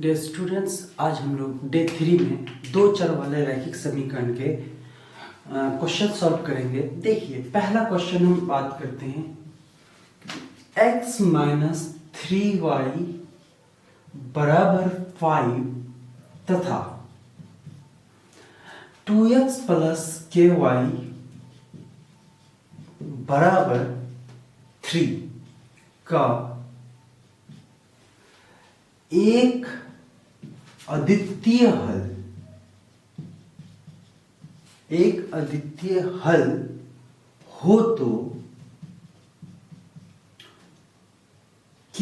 Dear students, आज हम लोग डे 3 में दो चर वाले रैखिक समीकरण के क्वेश्चन सॉल्व करेंगे। देखिए, पहला क्वेश्चन हम बात करते हैं x माइनस 3y बराबर 5 तथा 2x प्लस ky बराबर 3 का एक अद्वितीय हल हो तो k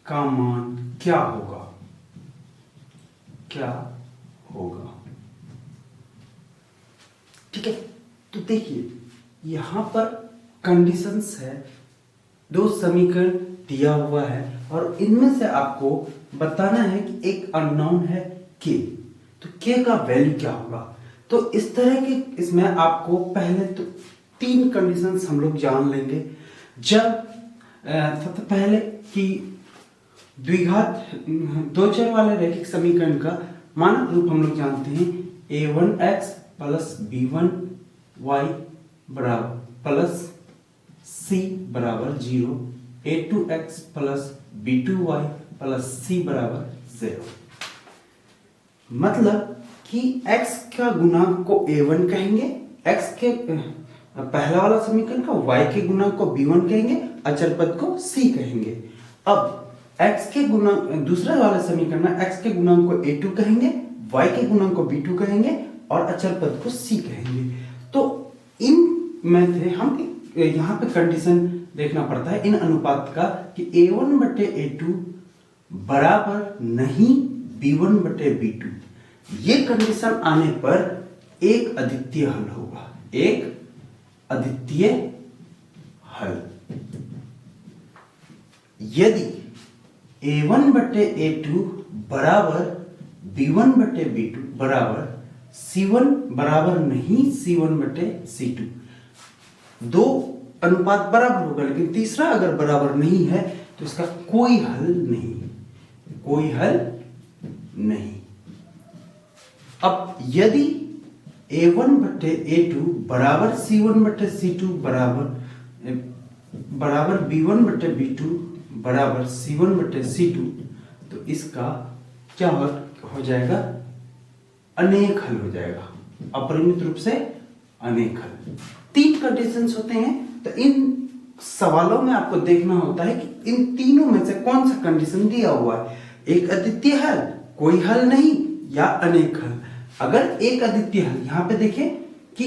का मान क्या होगा? ठीक है, तो देखिए यहां पर कंडीशंस है, दो समीकरण दिया हुआ है और इनमें से आपको बताना है कि एक अननोन है k, तो k का वैल्यू क्या होगा। तो इस तरह के इसमें आपको पहले तो तीन कंडीशंस हम लोग जान लेंगे। जब सबसे पहले कि द्विघात दो चर वाले रैखिक समीकरण का मानक रूप हम लोग जानते हैं a1x प्लस b1y बराबर प्लस c बराबर 0, a2x plus b2y plus c बराबर 0। मतलब कि x का गुणांक को a1 कहेंगे, x के पहला वाला समीकरण का y के गुणांक को b1 कहेंगे, अचर पद को c कहेंगे। अब x के गुणांक दूसरे वाले समीकरण में x के गुणांक को a2 कहेंगे, y के गुणांक को b2 कहेंगे और अचर पद को c कहेंगे। तो इन में से हम यहाँ पे कंडीशन देखना पड़ता है इन अनुपात का कि a1 बटे a2 बराबर नहीं b1 बटे b2। ये कंडीशन आने पर एक अद्वितीय हल होगा, एक अद्वितीय हल। यदि a1 बटे a2 बराबर b1 बटे b2 बराबर c1 बराबर नहीं c1 बटे c2, दो अनुपात बराबर होगा लेकिन तीसरा अगर बराबर नहीं है तो इसका कोई हल नहीं। अब यदि a1 बटे a2 बराबर c1 बटे c2 बराबर b1 बटे b2 बराबर c1 बटे c2, तो इसका क्या हो जाएगा? अनेक हल हो जाएगा, अपरिमित रूप से अनेक हल। तीन कंडीशंस होते हैं, तो इन सवालों में आपको देखना होता है कि इन तीनों में से कौन सा कंडीशन दिया हुआ है, एक अद्वितीय हल, कोई हल नहीं या अनेक हल। अगर एक अद्वितीय हल, यहाँ पे देखें कि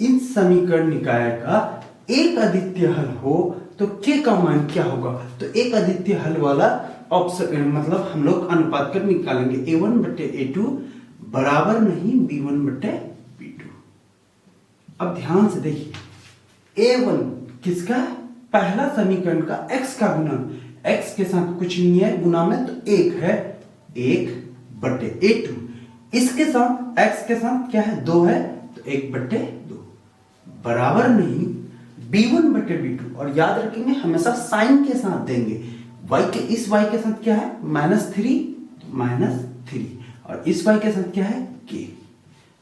इन समीकरण निकाय का एक अद्वितीय हल हो तो k का मान क्या होगा? तो एक अद्वितीय हल वाला ऑप्शन मतलब हम लोग अनुपात कर निकालेंगे a1 बटे a2 बराबर नहीं b1 बटे b2। अब ध्यान से देखिए, a1 किसका है? पहला समीकरण का x का गुणन, x के साथ कुछ नहीं है गुना में, तो एक है 1 बटे a2। इसके साथ x के साथ क्या है? 2 है, तो 1 बटे 2 बराबर नहीं b1 बटे b2। और याद रखेंगे हमेशा साइन के साथ देंगे, इस y के साथ क्या है? -3 और इस y के साथ क्या है? k।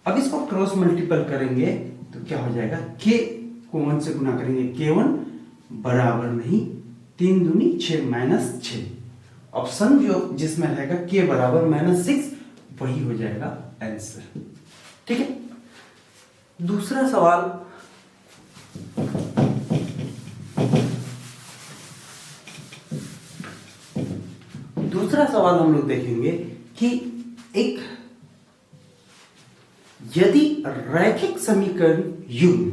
अब इसको क्रॉस मल्टीपल करेंगे तो क्या हो जाएगा? k को 1 से गुना करेंगे, k1 बराबर नहीं 3 दूनी 6 -6। ऑप्शन जो जिसमें रहेगा k बराबर -6 वही हो जाएगा आंसर। ठीक है, दूसरा सवाल हम लोग देखेंगे कि एक यदि रैखिक समीकरण युग्म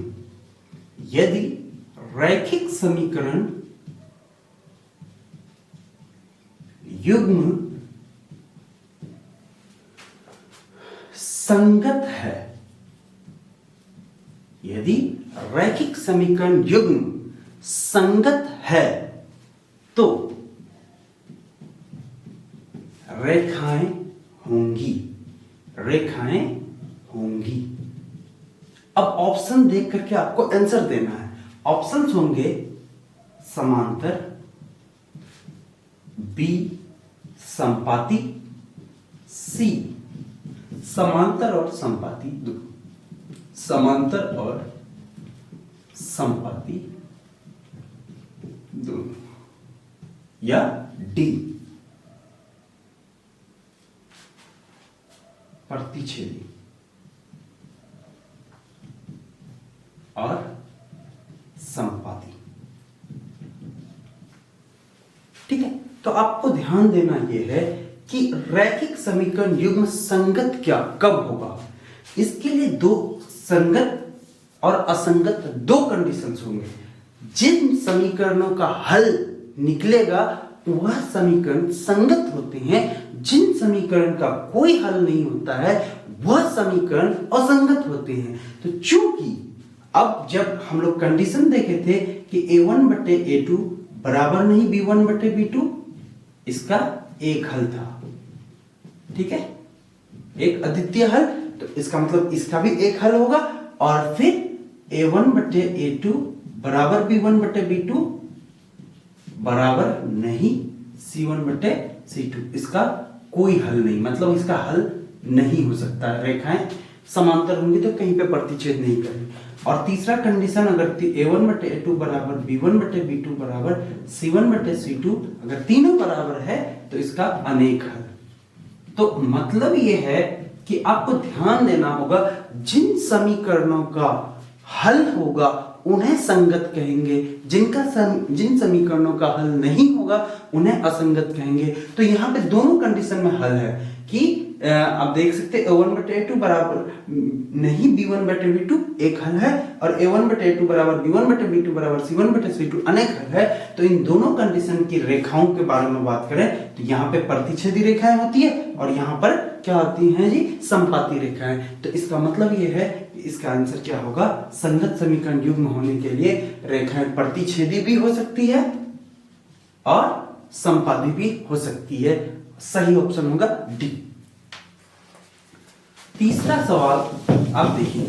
संगत है, यदि रैखिक समीकरण युग्म संगत है तो रेखाएं होंगी। अब ऑप्शन देख करके आपको आंसर देना है। ऑप्शंस होंगे समांतर, बी संपाती सी समांतर और समपाती दोनों, समांतर और समपाती दोनों, या डी प्रतिच्छेदी और समपाती। ठीक है, तो आपको ध्यान देना यह है कि रैखिक समीकरण युग्म संगत क्या कब होगा। इसके लिए दो संगत और असंगत दो कंडीशंस होंगे। जिन समीकरणों का हल निकलेगा वह समीकरण संगत होते हैं, जिन समीकरण का कोई हल नहीं होता है वह समीकरण असंगत होते हैं। तो चूंकि अब जब हम लोग कंडीशन देखे थे कि a1 बटे a2 बराबर नहीं b1 बटे b2, इसका एक हल था। ठीक है, एक अद्वितीय हल, तो इसका मतलब इसका भी एक हल होगा। और फिर a1 बटे a2 बराबर b1 बटे b2 बराबर नहीं c1 बटे c2, इसका कोई हल नहीं, मतलब इसका हल नहीं हो सकता है। रेखाएं समांतर होंगी तो कहीं पे प्रतिच्छेद नहीं करेंगे। और तीसरा कंडीशन, अगर a1 बटे a2 बराबर b1 बटे b2 बराबर c1 बटे c2, अगर तीनों बराबर है तो इसका अनेक हल। तो मतलब ये है कि आपको ध्यान देना होगा, जिन समीकरणों का हल होगा उन्हें संगत कहेंगे, जिन समीकरणों का हल नहीं होगा उन्हें असंगत कहेंगे। तो यहाँ पे दोनों कंडीशन में हल है कि आप देख सकते हैं a1 बटे a2 बराबर नहीं b1 बटे b2 एक हल है, और a1 बटे a2 बराबर b1 बटे b2 बराबर c1 बटे c2 अनेक हल है। तो इन दोनों कंडीशन की रेखाओं के बारे में बात करें तो यहाँ पे प्रतिच्छेदी रेखाएं होती है और यहाँ पर क्या होती हैं जी, समपाती रेखाएं। तो इसका मतलब ये है कि इसका आंसर क्या होगा, संगत समीकरण युग्म होने के लिए रेखाएं प्रतिच्छेदी भी हो सकती है और समपाती भी हो सकती है। सही ऑप्शन होगा डी। तीसरा सवाल आप देखिए,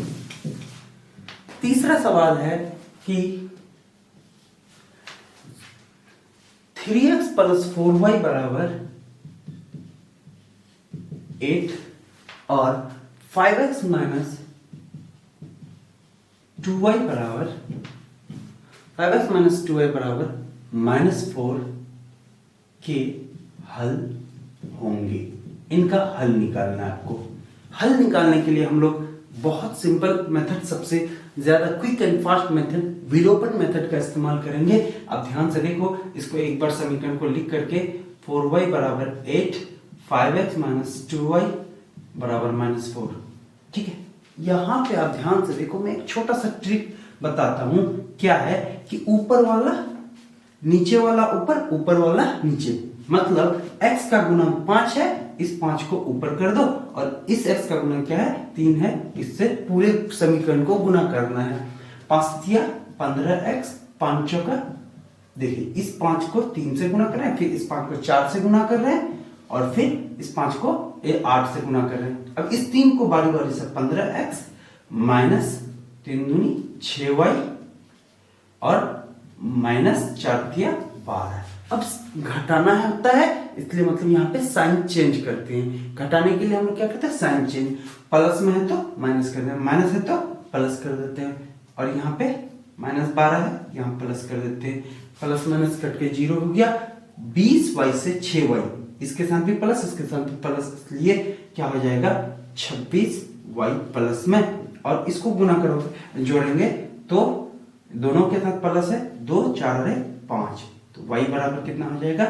तीसरा सवाल है कि 3x प्लस 4y बराबर 8 और 5x माइनस 2y बराबर -4 के हल होंगे। इनका हल निकालना है आपको। हल निकालने के लिए हम लोग बहुत सिंपल मेथड, सबसे ज्यादा क्विक एंड फास्ट मेथड, विलोपन मेथड का इस्तेमाल करेंगे। अब ध्यान से देखो, इसको एक बार समीकरण को लिख करके 4y बराबर 8, 5x माइनस 2y बराबर -4। ठीक है, यहां पे आप ध्यान से देखो, मैं एक छोटा सा ट्रिक बताता हूं। क्या है कि ऊपर वाला नीचे वाला ऊपर, ऊपर वाला नीचे, मतलब x का गुणा 5 है, इस 5 को ऊपर कर दो, और इस x का गुणा क्या है, 3 है, इससे पूरे समीकरण को गुणा करना है। 5 दिया 15x, 5 चौका, देखिए इस 5 को 3 से गुणा कर रहे हैं, फिर इस 5 को 4 से गुणा कर रहे हैं, और फिर इस 5 को 8 से गुणा कर रहे हैं। अब इस 3 को बारी बारी से 15x माइनस 3 दूनी 6y और माइनस 4 दिया 12। अब घटाना होता है, इसलिए मतलब यहाँ पे साइन चेंज करते हैं। घटाने के लिए हम लोग क्या करते हैं, साइन चेंज। प्लस में है तो माइनस कर देते हैं, माइनस है तो प्लस कर देते हैं, और यहाँ पे -12 है, यहाँ प्लस कर देते हैं। प्लस माइनस कट के 0 हो गया। 20y से 6y, इसके साथ भी प्लस, इसके साथ भी प्लस, इसलिए क्या हो जाएगा 26y प्लस में, और इसको गुना करोगे, जोड़ेंगे तो दोनों के साथ प्लस है, 2 4 और 5, तो y बराबर कितना हो जाएगा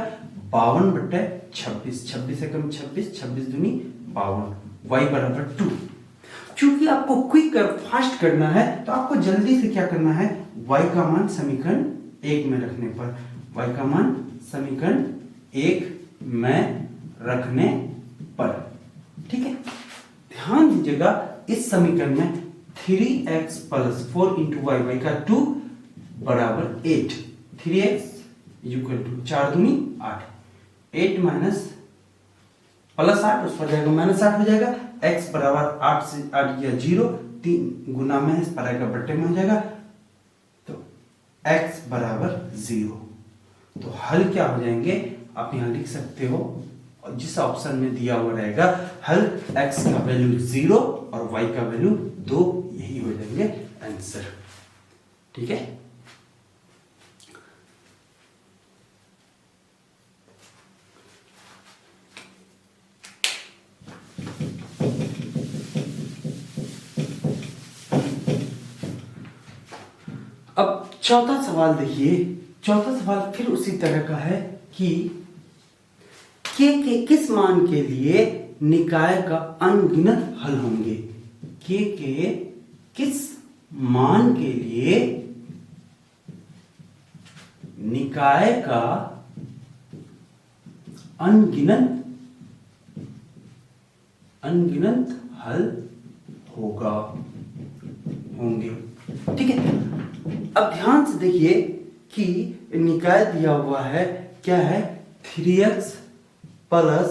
52 बटे 26, 26 से कम 26, 26 दूनी 52, y बराबर 2। चूंकि आपको क्विक और फास्ट करना है तो आपको जल्दी से क्या करना है, y का मान समीकरण 1 में रखने पर, y का मान समीकरण 1 में रखने पर, ठीक है। ध्यान दीजिएगा, इस समीकरण में 3x plus 4 into Y, Y का 2 बराबर 8, 3x इक्वल टू 4 दूनी 8, 8 माइनस प्लस 8 उस पर जाएगा -8 हो जाएगा, x बराबर 8 से 8 गया 0, 3 गुना में इस पर आएगा बट्टे में हो जाएगा, तो x बराबर 0। तो हल क्या हो जाएंगे, आप यहां लिख सकते हो और जिस ऑप्शन में दिया हुआ रहेगा हल x का वैल्यू 0 और y का वैल्यू 2, यही हो जाएंगे आंसर। ठीक है, अब चौथा सवाल देखिए। चौथा सवाल फिर उसी तरह का है कि के किस मान के लिए निकाय का अनगिनत हल होंगे। के किस मान के लिए निकाय का अनगिनत हल होंगे। ठीक है, अब ध्यान से देखिए कि निकाय दिया हुआ है क्या है, 3x प्लस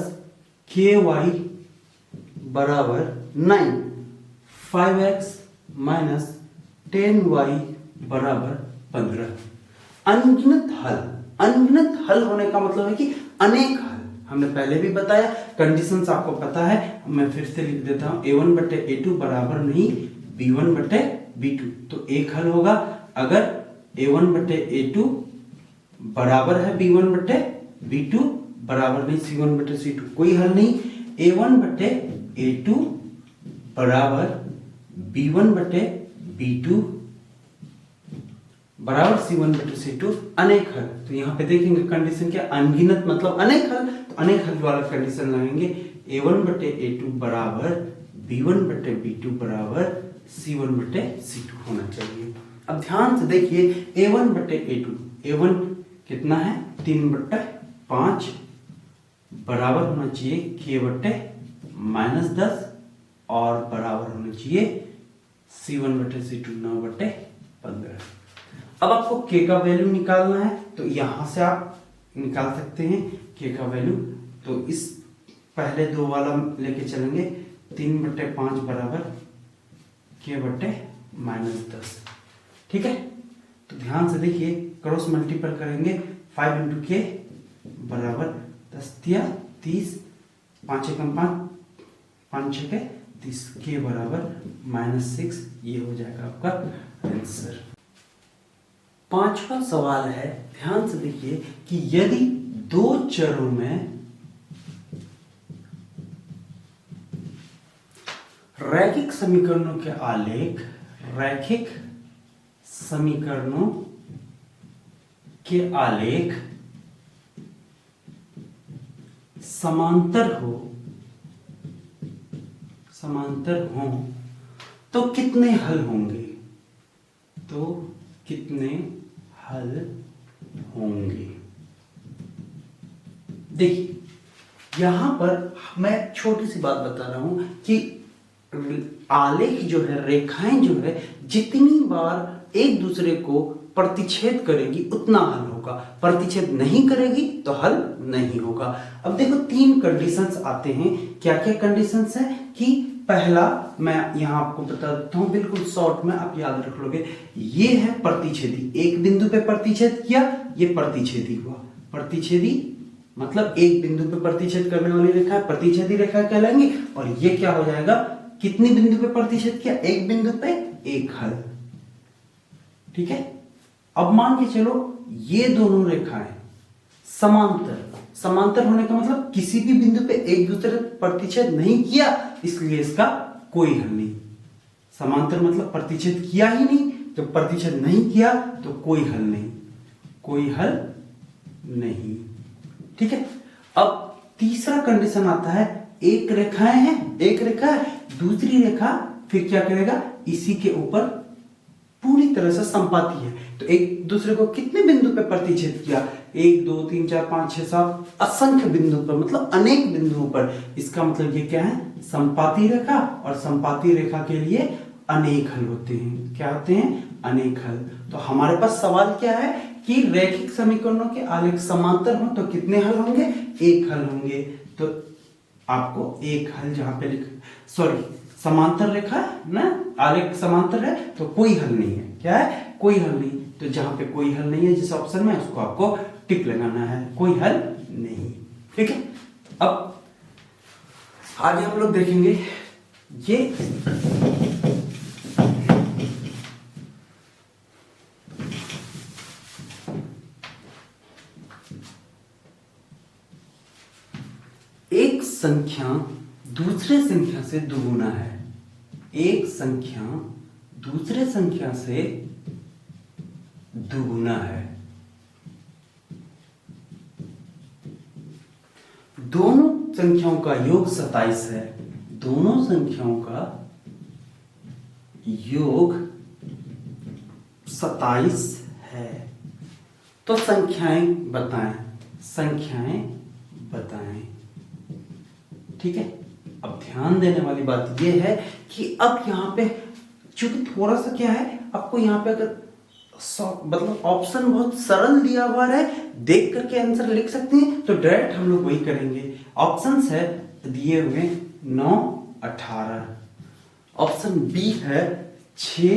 ky बराबर 9, 5x माइनस 10y बराबर 15। अनगिनत हल होने का मतलब है कि अनेक हल। हमने पहले भी बताया, कंडीशंस आपको पता है, मैं फिर से लिख देता हूं। a1 बटे a2 बराबर नहीं b1 बटे b2, तो एक हल होगा। अगर a1 बटे a2 बराबर है b1 बटे b2 बराबर नहीं c1 बटे c2, कोई हल नहीं। a1 बटे a2 बराबर b1 बटे b2 बराबर c1 बटे c2, अनेक हल। तो यहाँ पे देखेंगे कंडीशन क्या, अनगिनत मतलब अनेक हल, तो अनेक हल वाला कंडीशन लगाएंगे। a1 बटे a2 बराबर b1 बटे b2 बराबर c1 बटे c2 होना चाहिए। अब ध्यान से देखिए a1 बटे a2, a1 कितना है 3 बटे 5 बराबर होना चाहिए k बटे -10 और बराबर होना चाहिए c1 बटे c2 9 बटे 15। अब आपको k का वैल्यू निकालना है, तो यहां से आप निकाल सकते हैं k का वैल्यू। तो इस पहले दो वाला लेके चलेंगे, 3 बटे 5 बराबर k बटे -10। ठीक है, तो ध्यान से देखिए, क्रॉस मल्टीपल करेंगे, 5 इंटू के बराबर 10 तिया 30, 5 एकम 5, 5 छके 30, के बराबर -6, ये हो जाएगा आपका आंसर। पांचवा सवाल है, ध्यान से देखिए कि यदि दो चरों में रैखिक समीकरणों के आलेख समांतर हो तो कितने हल होंगे? देखिए यहां पर मैं छोटी सी बात बता रहा हूं कि आलेख जो है, रेखाएं जो है, जितनी बार एक दूसरे को प्रतिच्छेद करेगी उतना हल होगा, प्रतिच्छेद नहीं करेगी तो हल नहीं होगा। अब देखो 3 कंडीशंस आते हैं। क्या क्या कंडीशंस है कि पहला मैं यहां आपको बता देता हूं बिल्कुल शॉर्ट में, आप याद रख लोगे। ये है प्रतिच्छेदी, एक बिंदु पे प्रतिच्छेद किया, ये प्रतिच्छेदी हुआ। प्रतिच्छेदी मतलब एक बिंदु पे प्रतिच्छेद करने वाली रेखा प्रतिच्छेदी रेखा कहलाएंगी। और ये क्या हो जाएगा, कितनी बिंदु पे प्रतिच्छेद किया, एक बिंदु पे एक हल। ठीक है, अब मान के चलो ये दोनों रेखाएं समांतर होने का मतलब किसी भी बिंदु पे एक दूसरे प्रतिच्छेद नहीं किया, इसलिए इसका कोई हल नहीं। समांतर मतलब प्रतिच्छेद किया ही नहीं, तो प्रतिच्छेद नहीं किया तो कोई हल नहीं। ठीक है, अब तीसरा कंडीशन आता है, एक रेखाएं हैं, एक रेखा है, दूसरी रेखा फिर क्या करेगा, इसी के ऊपर पूरी तरह से संपाती है। तो एक दूसरे को कितने बिंदु पे प्रतिच्छेद किया, 1 2 3 4 5 6 7 असंख्य बिंदु पर, मतलब अनेक बिंदुओं पर। इसका मतलब ये क्या है, संपाती रेखा, और संपाती रेखा के लिए अनेक हल होते हैं। क्या होते हैं, अनेक हल। तो हमारे पास सवाल क्या है कि रैखिक समीकरणों के आलेख समांतर हो तो कितने हल होंगे, एक हल होंगे। तो आपको एक हल जहां पे समांतर रेखा है ना, आलेख समांतर है तो कोई हल नहीं है। क्या है, कोई हल नहीं। तो जहां पे कोई हल नहीं है जिस ऑप्शन में, उसको आपको टिक लगाना है, कोई हल नहीं। ठीक है, अब आगे हम लोग देखेंगे ये एक संख्या दूसरे संख्या से दुगुना है। एक संख्या दूसरे संख्या से दुगुना है। दोनों संख्याओं का योग 27 है। दोनों संख्याओं का योग 27 है। तो संख्याएं बताएं, संख्याएं बताएं। ठीक है। अब ध्यान देने वाली बात यह है कि अब यहां पे चूंकि थोड़ा सा क्या है, आपको यहां पे अगर मतलब ऑप्शन बहुत सरल दिया हुआ है, देख करके आंसर लिख सकते हैं, तो डायरेक्ट हम लोग वही करेंगे। ऑप्शंस है दिए हुए 9, 18। ऑप्शन बी है 6,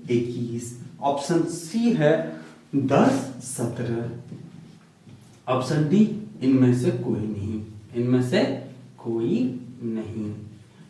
21। ऑप्शन सी है 10, 17। ऑप्शन डी इनमें से कोई नहीं, इनमें से कोई नहीं।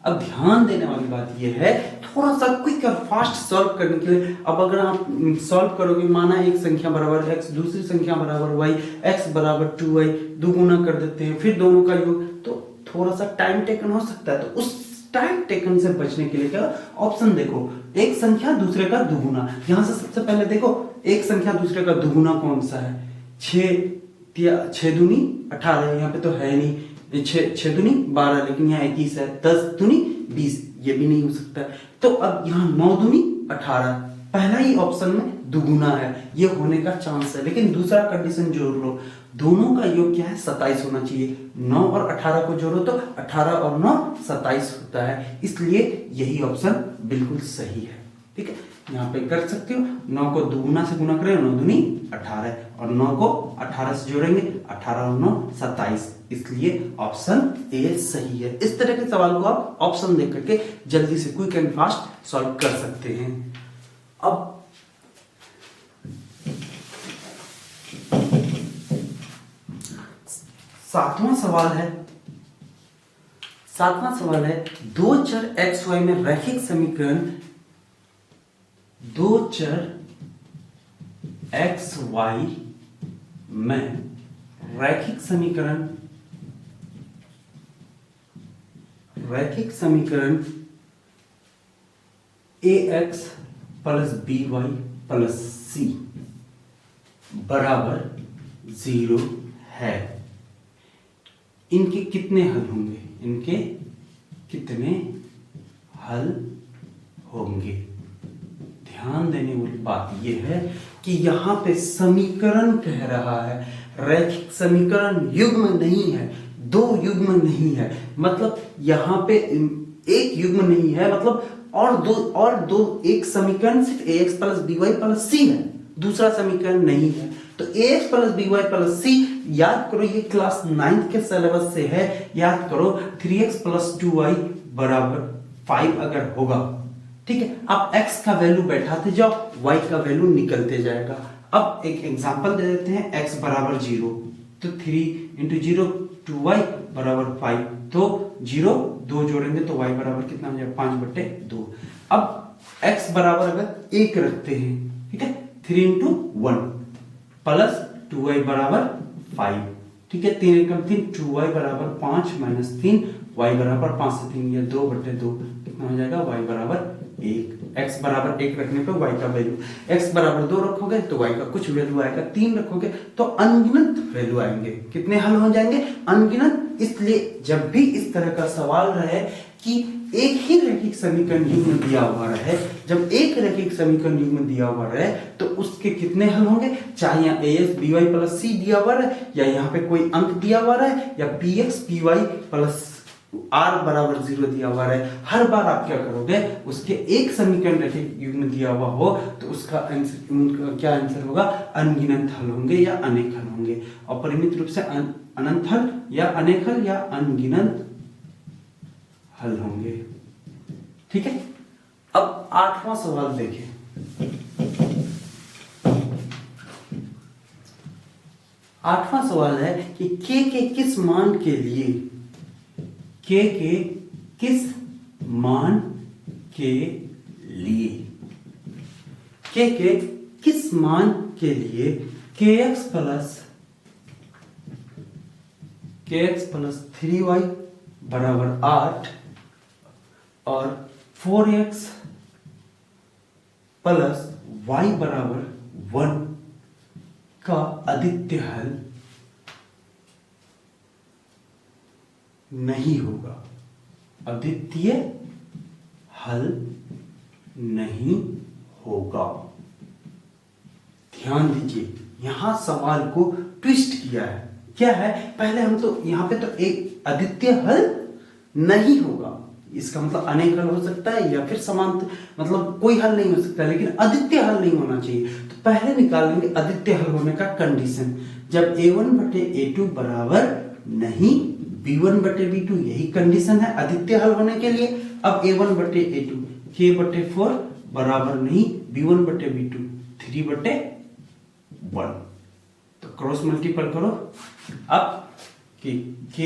अब ध्यान देने वाली बात यह है, थोड़ा सा क्विक और फास्ट सॉल्व करने के लिए, अब अगर आप सॉल्व करोगे, माना एक संख्या बराबर x, दूसरी संख्या बराबर y, x बराबर 2y, दुगुना कर देते हैं, फिर दोनों का योग, तो थोड़ा सा टाइम टेकन हो सकता है। तो उस टाइम टेकन से बचने के लिए क्या ऑप्शन देखो, एक संख्या दूसरे का दुगुना। यहां से सबसे पहले देखो एक संख्या दूसरे का दुगुना कौन सा है, 6 दूनी 18, यहाँ पे तो है नहीं, 6 दूनी 12, लेकिन यहाँ 21 है, 10 दूनी 20, ये भी नहीं हो सकता। तो अब यहाँ 9 दूनी 18, पहला ही ऑप्शन में दुगुना है, ये होने का चांस है। लेकिन दूसरा कंडीशन जोड़ लो, दोनों का योग क्या है 27 होना चाहिए। 9 और 18 को जोड़ो तो 18 और 9 27 होता है, इसलिए यही ऑप्शन बिल्कुल सही है। ठीक है, यहाँ पे कर सकते हो, 9 को दुगुना से गुना करें, 9 दूनी 18, और 9 को 18 से जोड़ेंगे, 18 और 9 27, इसलिए ऑप्शन ए सही है। इस तरह के सवाल को आप ऑप्शन देख करके जल्दी से क्विक एंड फास्ट सॉल्व कर सकते हैं। अब सातवां सवाल है, दो चर एक्स वाई में रैखिक समीकरण, दो चर एक्स वाई में रैखिक समीकरण ax plus by plus c बराबर 0 है। इनके कितने हल होंगे, इनके कितने हल होंगे? ध्यान देने वाली बात यह है कि यहां पे समीकरण कह रहा है, रैखिक समीकरण युग्म नहीं है, दो युग्म नहीं है, मतलब यहां पे एक युग्म नहीं है, मतलब और दो एक समीकरण सिर्फ ax plus by plus c है, दूसरा समीकरण नहीं है। तो ax plus by plus c याद करो, ये क्लास 9th के सिलेबस से है, याद करो 3x प्लस 2y बराबर 5 अगर होगा, ठीक है, आप x का वैल्यू बैठाते जाओ, y का वैल्यू निकलते जाएगा। अब एक एग्जांपल दे देते हैं, x बराबर 0, तो 3 इंटू 0 2y बराबर 5, तो 0 2 जोड़ेंगे तो y बराबर कितना हो जाएगा 5/2। अब x बराबर अगर 1 रखते हैं, ठीक है, 3 इंटू 1 प्लस 2y बराबर 5, ठीक है, 3 एकम 3, 2y बराबर 5 माइनस 3, y बराबर 5 से 3 या 2/2, कितना हो जाएगा y बराबर 1। x बराबर 1 रखने पे y का वैल्यू, x बराबर 2 रखोगे तो y का कुछ वैल्यू आएगा, 3 रखोगे तो अनगिनत वैल्यू आएंगे। कितने हल हो जाएंगे? अनगिनत। इसलिए जब भी इस तरह का सवाल रहे कि एक ही रैखिक समीकरण युग्म दिया हुआ रहे, जब एक रैखिक समीकरण युग्म दिया हुआ रहे तो उसके कितने हल होंगे, चाहे यहाँ ax by प्लस c दिया हुआ रहे, या यहाँ पे कोई अंक दिया हुआ रहे, या px py प्लस r बराबर 0 दिया हुआ है, हर बार आप क्या करोगे, उसके एक समीकरण रैखिक युग्म दिया हुआ हो तो उसका आंसर, उनका क्या आंसर होगा, अनगिनत हल होंगे या अनेक हल होंगे। और परिमित रूप से अनंत हल या अनेक हल या अनगिनत हल होंगे। ठीक है, अब 8वां सवाल देखें। 8वां सवाल है कि k के किस मान के लिए के किस मान के लिए, के किस मान के लिए kx प्लस 3y बराबर 8 और 4x प्लस y बराबर 1 का अद्वितीय हल नहीं होगा, अद्वितीय हल नहीं होगा। ध्यान दीजिए, यहां सवाल को ट्विस्ट किया है। क्या है, पहले हम तो यहां पे तो एक अद्वितीय हल नहीं होगा, इसका मतलब अनेक हल हो सकता है या फिर समांतर, मतलब कोई हल नहीं हो सकता, लेकिन अद्वितीय हल नहीं होना चाहिए। तो पहले निकाल लेंगे अद्वितीय हल होने का कंडीशन, जब a1 बटे a2 बराबर नहीं b1 बटे b2, यही कंडीशन है अद्वितीय हल होने के लिए। अब a1 बटे a2 k बटे 4 बराबर नहीं b1 बटे b2 3 बटे 1, तो क्रॉस मल्टीपल करो। अब कि k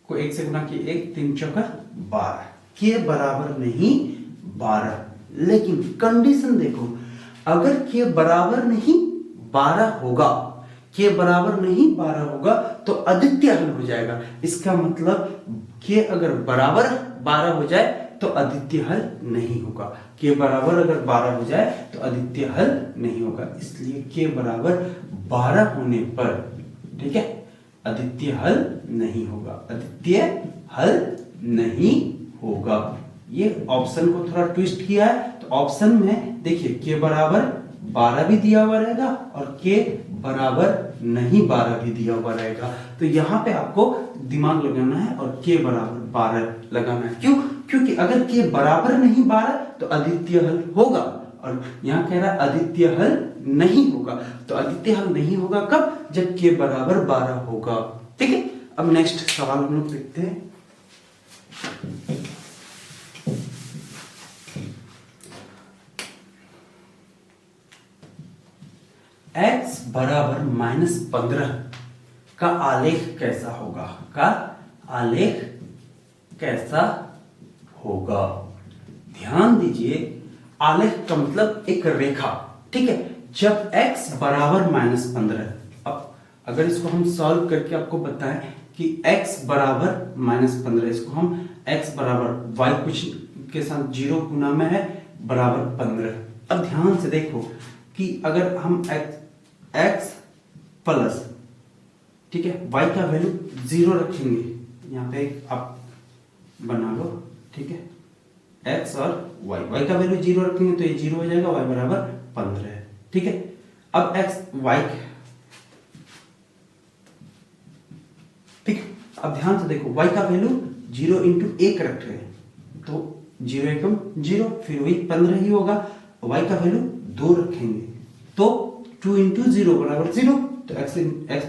को 1 से गुना किए 1 3 चौका 12, k बराबर नहीं 12, लेकिन कंडीशन देखो, अगर k बराबर नहीं 12 होगा, k बराबर नहीं 12 होगा तो अद्वितीय हल हो जाएगा। इसका मतलब k अगर बराबर 12 हो जाए तो अद्वितीय हल नहीं होगा, k बराबर अगर 12 हो जाए तो अद्वितीय हल नहीं होगा, इसलिए k बराबर 12 होने पर, ठीक है, अद्वितीय हल नहीं होगा, अद्वितीय हल नहीं होगा। ये ऑप्शन को थोड़ा ट्विस्ट किया है, तो ऑप्शन में देखिए k बराबर 12 भी दिया हुआ रहेगा और k बराबर नहीं 12 भी दिया हुआ रहेगा। तो यहाँ पे आपको दिमाग लगाना है और k बराबर 12 लगाना है। क्यों? क्योंकि अगर k बराबर नहीं 12 तो अद्वितीय हल होगा, और यहाँ कह रहा है अद्वितीय हल नहीं होगा। तो अद्वितीय हल नहीं होगा कब? जब k बराबर 12 होगा। ठीक है, अब नेक्स्ट सवाल हम लोग देखते हैं। x बराबर -15 का आलेख कैसा होगा? का आलेख कैसा होगा? ध्यान दीजिए, आलेख का मतलब एक रेखा, ठीक है। जब x बराबर -15, अब अगर इसको हम सॉल्व करके आपको बताएं कि x बराबर -15, इसको हम x बराबर y कुछ के साथ 0 गुना में है बराबर 15। अब ध्यान से देखो कि अगर हम x प्लस, ठीक है, y का वैल्यू 0 रखेंगे, यहाँ पे आप बना लो, ठीक है, x और y का वैल्यू 0 रखेंगे तो ये 0 हो जाएगा, y बराबर 15 है, ठीक है। अब y, ठीक, अब ध्यान से देखो, y का वैल्यू 0 इंटू 1 रख रहे हैं, तो 0 एकम 0, फिर वही 15 ही होगा। y का वैल्यू 2 रखेंगे तो 2 इंटू 0 बराबर 0, तो x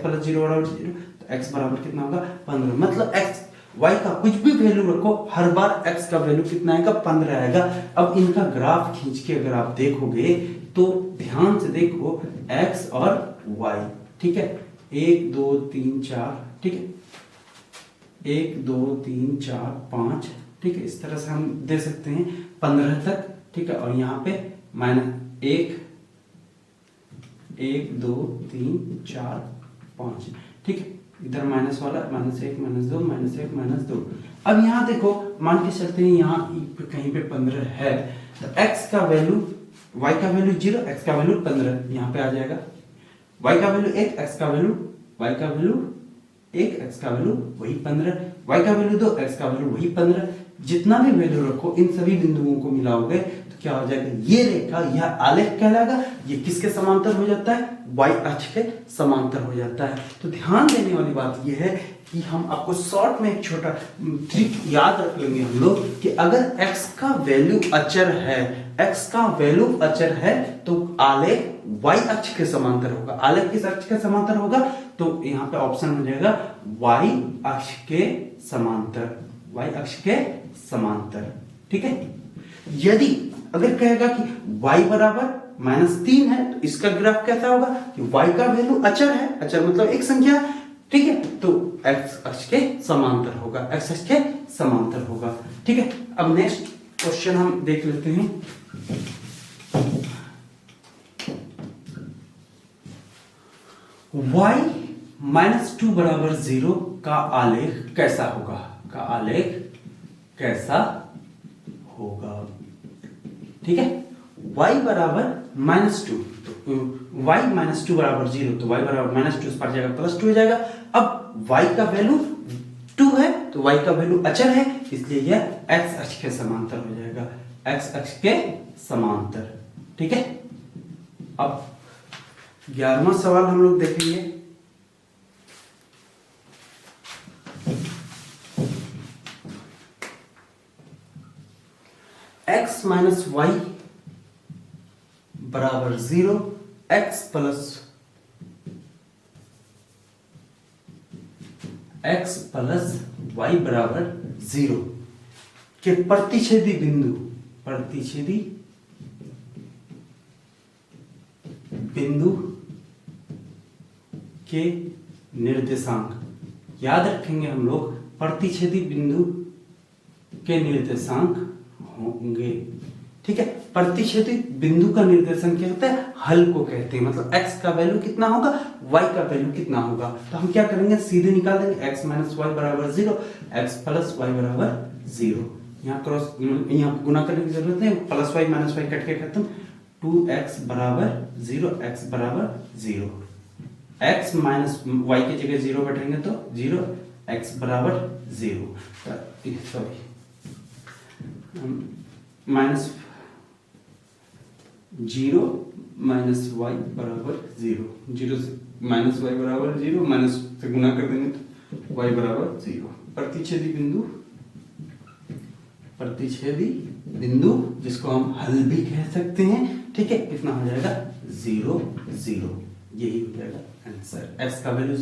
प्लस 0 बराबर 0, तो x बराबर कितना होगा? 15। मतलब y का कुछ भी वैल्यू रखो, हर बार x का वैल्यू कितना आएगा? 15 आएगा। अब इनका ग्राफ खींच के अगर आप देखोगे तो ध्यान से देखो, x और y, ठीक है, 1 2 3 4, ठीक है, 1 2 3 4 5, ठीक है, इस तरह से हम दे सकते हैं 15 तक, ठीक है। और यहाँ पे -1 1 2 3 4 5, ठीक है, इधर माइनस वाला -1 -2 -1 -2। अब यहाँ देखो, मान के चलते हैं यहाँ कहीं पे 15 है, तो x का वैल्यू, y का वैल्यू 0, x का वैल्यू 15 यहाँ पे आ जाएगा, y का वैल्यू 1, x का वैल्यू, y का वैल्यू 1, x का वैल्यू वही 15, y का वैल्यू 2, x का वैल्यू वही 15। जितना भी वैल्यू रखो, इन सभी बिंदुओं को मिलाओगे तो क्या हो जाएगा? ये रेखा, यह आलेख कहलाएगा। ये किसके समांतर हो जाता है? y अक्ष के समांतर हो जाता है। तो ध्यान देने वाली बात यह है कि हम आपको शॉर्ट में एक छोटा ट्रिक याद रख लेंगे हम लोग कि अगर x का वैल्यू अचर है, x का वैल्यू अचर है तो आलेख y अक्ष के समांतर होगा। आलेख किस अक्ष के समांतर होगा? तो यहाँ पे ऑप्शन हो जाएगा y अक्ष के समांतर, y अक्ष के समांतर, ठीक है। यदि अगर कहेगा कि y बराबर -3 है तो इसका ग्राफ कैसा होगा कि y का वैल्यू अचर है, अचर मतलब एक संख्या, ठीक है, तो एक्स अक्ष के समांतर होगा, एक्स अक्ष के समांतर होगा। ठीक है, अब नेक्स्ट क्वेश्चन हम देख लेते हैं। y -2 बराबर 0 का आलेख कैसा होगा, का आलेख कैसा होगा। ठीक है, y बराबर -2, तो y -2 बराबर 0, तो y बराबर -2 इस पर जाएगा +2 हो जाएगा। अब y का वैल्यू 2 है, तो y का वैल्यू अचर है, इसलिए यह x अक्ष के समांतर हो जाएगा, x अक्ष के समांतर। ठीक है, अब 11वां सवाल हम लोग देखेंगे। x माइनस वाई बराबर 0, x प्लस वाई बराबर 0 के प्रतिच्छेदी बिंदु के निर्देशांक, याद रखेंगे हम लोग, प्रतिच्छेदी बिंदु के निर्देशांक होंगे। ठीक है, प्रतिच्छेदी बिंदु का निर्देशन क्या होता है, हल को कहते हैं। मतलब x का वैल्यू कितना होगा, y का वैल्यू कितना होगा, तो हम क्या करेंगे, सीधे निकाल देंगे। x माइनस वाई बराबर 0, x प्लस वाई बराबर 0। यहाँ क्रॉस, यहाँ गुना करने की जरूरत नहीं, plus y minus y cut के खत्म। 2x बराबर 0, x बराबर 0, x माइनस वाई की जगह 0 बैठेंगे तो 0, x बराबर 0, सॉरी माइनस 0 माइनस वाई बराबर 0, 0 से माइनस वाई बराबर 0, माइनस से गुना कर देंगे तो वाई बराबर 0। प्रतिच्छेदी बिंदु जिसको हम हल भी कह सकते हैं। ठीक है, कितना हो जाएगा, 0 0, यही हो जाएगा आंसर। x का वैल्यू